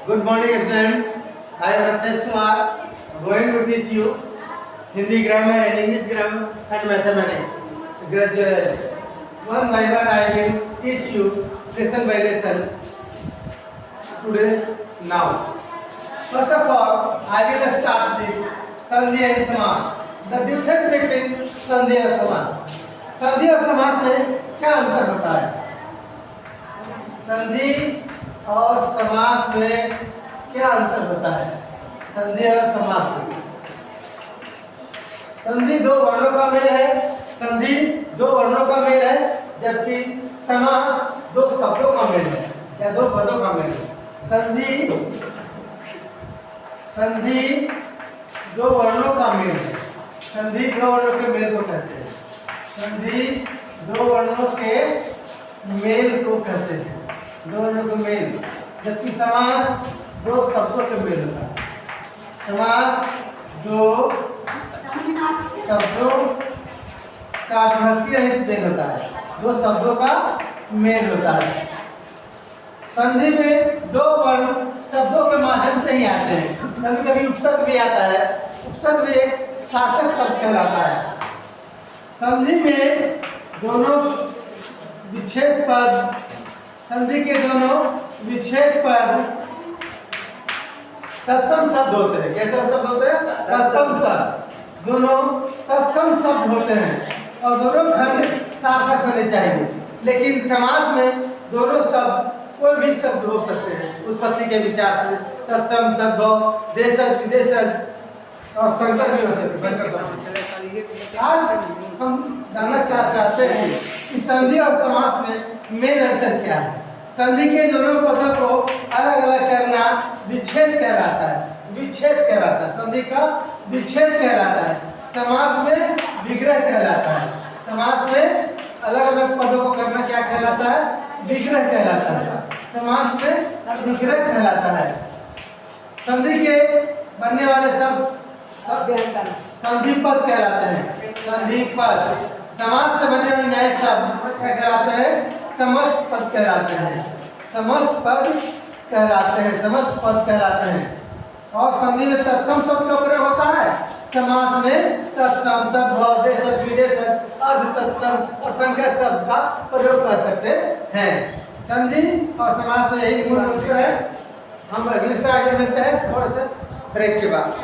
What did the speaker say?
Good morning, students. I am Ratnesh Kumar, going to teach you Hindi grammar and English grammar and mathematics. Gradually, one by one, I will teach you lesson by lesson today. Now, first of all, I will start with Sandhi and Samas. The difference between Sandhi और समास. संधि और समास में क्या अंतर होता है? संधि और समास में क्या अंतर होता है? संधि और समास में संधि दो वर्णों का मेल है, संधि दो वर्णों का मेल है, जबकि समास दो शब्दों का मेल है या दो पदों का मेल है। संधि दो वर्णों का मेल है। संधि दो वर्णों के मेल को कहते हैं। संधि दो वर्णों के मेल को कहते हैं। दो वर्णों के मेल, जबकि समास दो शब्दों के मेल होता है। समास दो शब्दों का विभक्ति रहित मेल होता है। दो शब्दों का मेल होता है। संधि में दो वर्ण शब्दों के माध्यम से ही आते हैं। कभी कभी उपसर्ग भी आता है। उपसर्ग भी एक सार्थक शब्द कहलाता है। संधि में दोनों विच्छेद पद, संधि के दोनों विच्छेद पद तत्सम शब्द होते हैं। कैसे शब्द होते हैं? तत्सम शब्द। दोनों तत्सम शब्द होते हैं और दोनों खंड सार्थक होने चाहिए। लेकिन समास में दोनों शब्द कोई भी शब्द हो सकते हैं उत्पत्ति के विचार से। तत्सम, तद्भव, देशज, विदेशज और संकर भी हो सकते हैं। आज हम जानना चाहते हैं कि संधि और समास में मेन अंतर क्या है। संधि के दोनों पदों को अलग अलग करना विच्छेद कहलाता है। विच्छेद कहलाता है। संधि का विच्छेद कहलाता है। समास में विग्रह कहलाता है। समास में अलग अलग पदों को करना क्या कहलाता है? विग्रह कहलाता है। समास में विग्रह कहलाता है। संधि के बनने वाले शब्द संधि पद कहलाते हैं। संधि पद। समास से बने हुए नए शब्द क्या कहलाते हैं? समस्त पद कहलाते हैं। समस्त पद कहलाते हैं। समस्त पद कहलाते हैं। और संधि में तत्सम शब्द का प्रयोग होता है। समास में तत्सम, तद्भव, देशज, विदेशज, अर्ध तत्सम और संकर शब्द का प्रयोग कर सकते हैं। संधि और समास से यही मूल अंतर है। हम अगले स्लाइड में मिलते हैं थोड़े से ब्रेक के बाद।